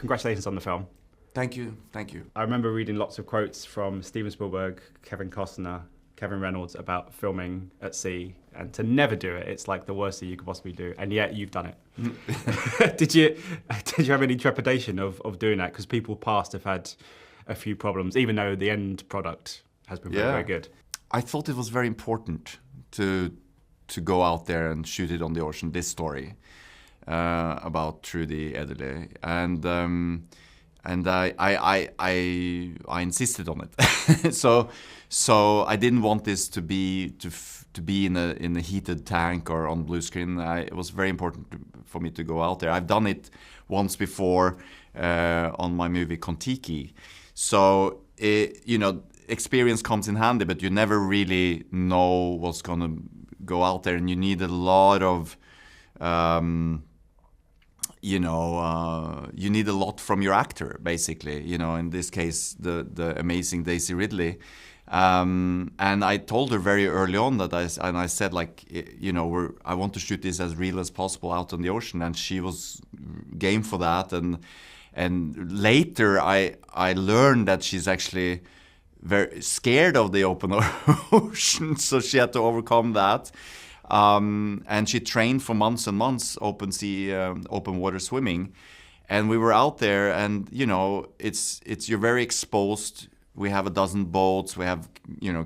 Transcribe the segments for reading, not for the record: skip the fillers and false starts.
congratulations on the film. Thank you. I remember reading lots of quotes from Steven Spielberg, Kevin Costner, Kevin Reynolds about filming at sea, and to never do it, it's like the worst thing you could possibly do, and yet you've done it. Did you have any trepidation of doing that? Because people past have had a few problems, even though the end product has been very, very good. I thought it was very important to go out there and shoot it on the ocean, this story about Trudy Ederle, and I insisted on it. So I didn't want this to be in a heated tank or on blue screen. It was very important for me to go out there. I've done it once before on my movie Kon-Tiki. So experience comes in handy, but you never really know what's gonna go out there, and you need a lot of you need a lot from your actor, basically. In this case, the amazing Daisy Ridley. And I told her very early on that I said, like, I want to shoot this as real as possible out on the ocean, and she was game for that. And later I learned that she's actually very scared of the open ocean, so she had to overcome that. And she trained for months and months, open sea, open water swimming. And we were out there, and you're very exposed. We have a dozen boats. We have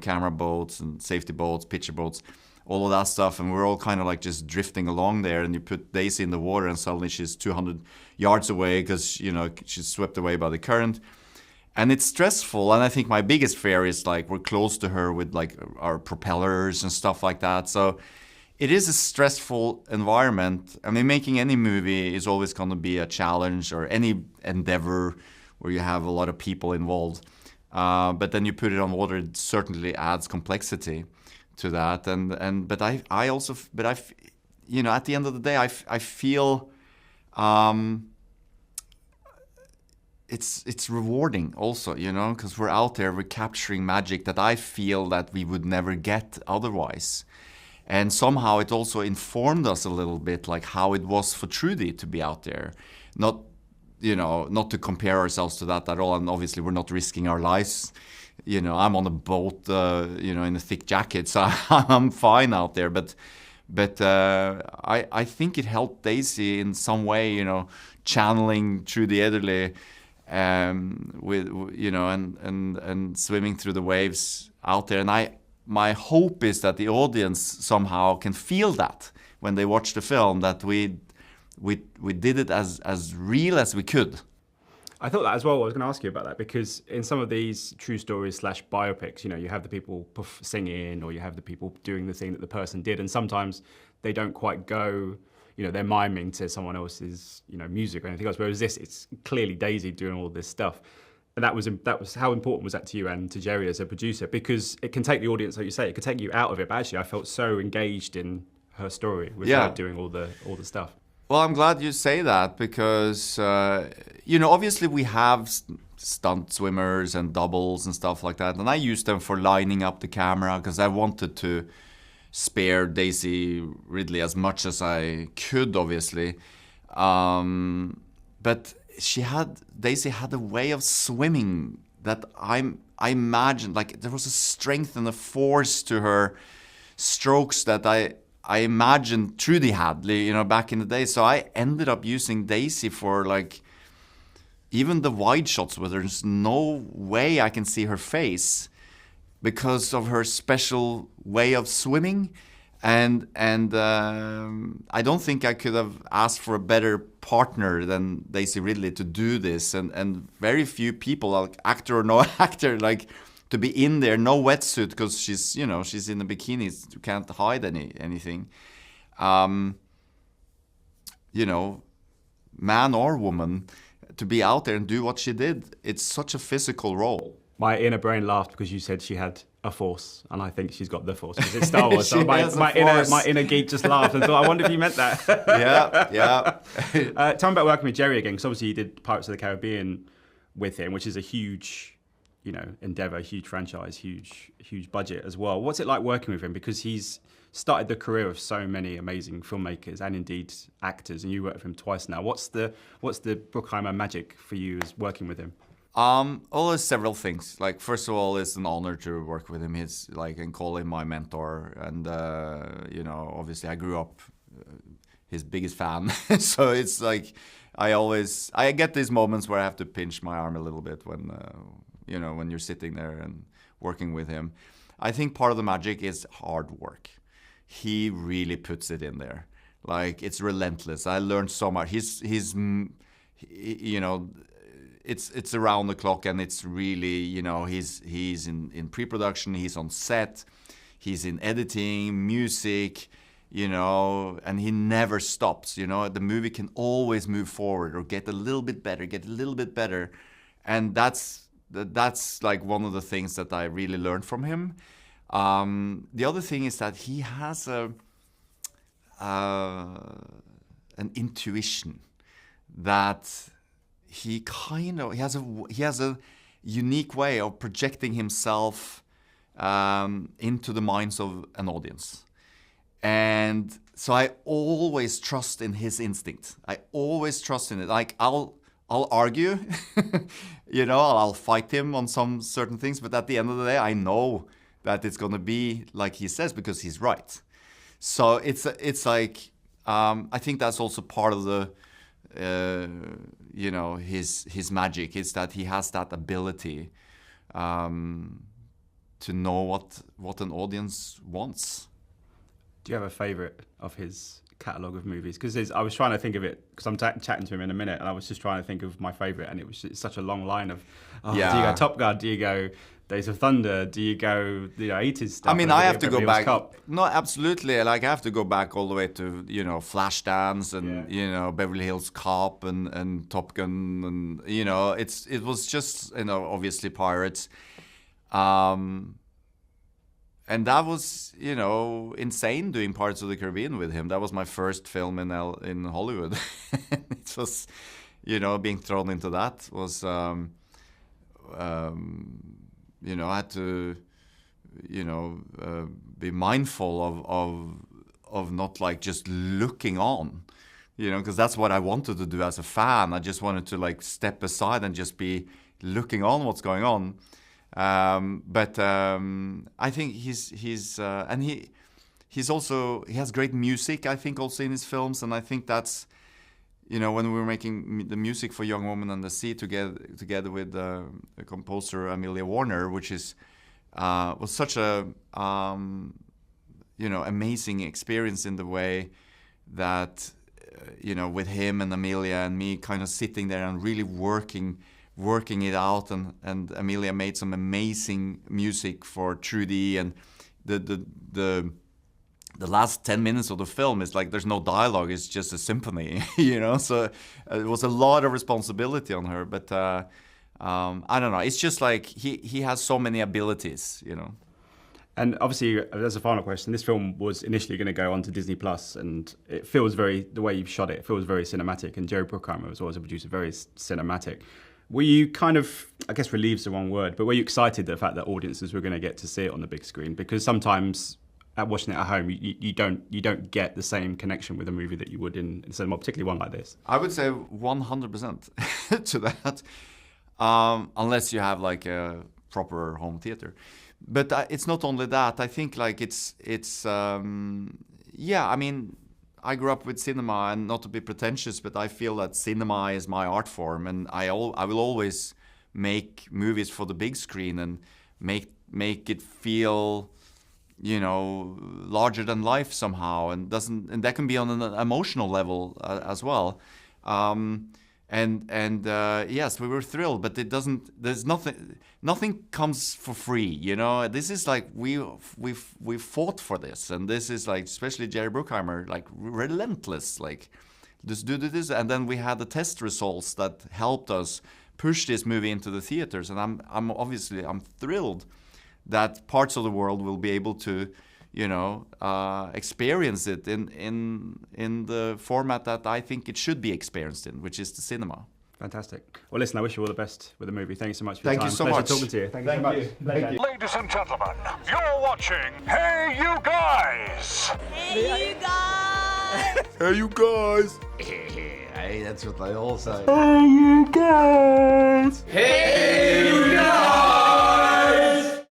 camera boats and safety boats, picture boats, all of that stuff. And we're all kind of like just drifting along there. And you put Daisy in the water, and suddenly she's 200 yards away because she's swept away by the current. And it's stressful. And I think my biggest fear is, like, we're close to her with like our propellers and stuff like that. So it is a stressful environment. I mean, making any movie is always going to be a challenge, or any endeavor where you have a lot of people involved. But then you put it on water, it certainly adds complexity to that. But at the end of the day, I feel it's rewarding also, because we're out there, we're capturing magic that I feel that we would never get otherwise. And somehow it also informed us a little bit, like how it was for Trudy to be out there. Not to compare ourselves to that at all. And obviously we're not risking our lives. I'm on a boat, in a thick jacket, so I'm fine out there. But I think it helped Daisy in some way, channeling Trudy Ederle, and swimming through the waves out there. And my hope is that the audience somehow can feel that when they watch the film, that we did it as real as we could. I thought that as well. I was going to ask you about that, because in some of these true stories / biopics, you have the people singing, or you have the people doing the thing that the person did, and sometimes they don't quite go, they're miming to someone else's, music or anything else. Whereas this, it's clearly Daisy doing all this stuff. And that was how important was that to you and to Jerry as a producer? Because it can take the audience, like you say, it can take you out of it. But actually, I felt so engaged in her story with her doing all the stuff. Well, I'm glad you say that, because obviously we have stunt swimmers and doubles and stuff like that, and I used them for lining up the camera because I wanted to spare Daisy Ridley as much as I could, obviously. But Daisy had a way of swimming that I imagined, like, there was a strength and a force to her strokes that I imagined Trudy had, back in the day. So I ended up using Daisy for, like, even the wide shots where there's no way I can see her face because of her special way of swimming. And I don't think I could have asked for a better partner than Daisy Ridley to do this. And very few people, like, actor or no actor, like, to be in there, no wetsuit, because she's in a bikini, you can't hide anything. Man or woman, to be out there and do what she did, it's such a physical role. My inner brain laughed because you said she had a force, and I think she's got the force because it's Star Wars. So my inner geek just laughed and thought, I wonder if you meant that. Yeah. Tell me about working with Jerry again, because obviously you did Pirates of the Caribbean with him, which is a huge, endeavor, huge franchise, huge budget as well. What's it like working with him? Because he's started the career of so many amazing filmmakers and indeed actors, and you worked with him twice now. What's the Bruckheimer magic for you as working with him? Well, there's several things. Like, first of all, it's an honor to work with him. He's like, and call him my mentor. And, you know, obviously I grew up his biggest fan. So it's like, I get these moments where I have to pinch my arm a little bit when, you know, when you're sitting there and working with him. I think part of the magic is hard work. He really puts it in there. Like, it's relentless. I learned so much. He's you know, it's around the clock, and it's really, you know, he's in pre-production, he's on set, he's in editing, music, you know, and he never stops. You know, the movie can always move forward or get a little bit better, and that's like one of the things that I really learned from him. The other thing is that he has an intuition that he has a unique way of projecting himself into the minds of an audience. And so I always trust in his instinct. I always trust in it. Like, I'll argue, you know, I'll fight him on some certain things, but at the end of the day, I know that it's going to be like he says, because he's right. So it's like, I think that's also part of the, you know, his magic is that he has that ability to know what an audience wants. Do you have a favourite of his catalogue of movies? Because I was trying to think of it, because I'm chatting to him in a minute, and I was just trying to think of my favourite, and it's such a long line of, do you go Top Gun? Do you go Days of Thunder? Do you go, you know, 80s stuff? I mean, I have to go back. Cup? No, absolutely. Like, I have to go back all the way to, you know, Flashdance and, you know, Beverly Hills Cop and Top Gun, and, you know, it was just, you know, obviously Pirates. And that was, you know, insane doing Pirates of the Caribbean with him. That was my first film in Hollywood. It was, you know, being thrown into that was, you know, I had to, you know, be mindful of not like just looking on, you know, because that's what I wanted to do as a fan. I just wanted to like step aside and just be looking on what's going on. But I think he's also, he has great music, I think, also in his films, and I think that's, you know, when we were making the music for Young Woman and the Sea together with the composer Amelia Warner, which is was such a you know, amazing experience in the way that you know, with him and Amelia and me kind of sitting there and really working it out, and Amelia made some amazing music for Trudy, and the last 10 minutes of the film is like there's no dialogue, it's just a symphony, you know, so it was a lot of responsibility on her, but I don't know, it's just like he has so many abilities, you know. And obviously, as a final question, this film was initially going to go on to Disney Plus, and it feels the way you've shot it feels very cinematic, and Jerry Bruckheimer was always a producer, very cinematic. Were you kind of, I guess relieved's the wrong word, but were you excited the fact that audiences were going to get to see it on the big screen? Because sometimes watching it at home, you don't get the same connection with a movie that you would in cinema, particularly one like this. I would say 100% to that, unless you have like a proper home theater. But it's not only that. I think like it's yeah. I mean, I grew up with cinema, and not to be pretentious, but I feel that cinema is my art form, and I will always make movies for the big screen and make it feel, you know, larger than life somehow, and that can be on an emotional level as well. Yes, we were thrilled, but it doesn't. There's nothing comes for free, you know. This is like we fought for this, and this is like, especially Jerry Bruckheimer, like relentless, like just do this, and then we had the test results that helped us push this movie into the theaters, and I'm obviously thrilled that parts of the world will be able to, you know, experience it in the format that I think it should be experienced in, which is the cinema. Fantastic. Well, listen, I wish you all the best with the movie. Thanks so much for your Thank time. you so Pleasure much. talking to you. Thank you so much. Thank you. Ladies and gentlemen, you're watching Hey You Guys! Hey, you guys! Hey, you guys! Hey, that's what they all say. Hey, you guys!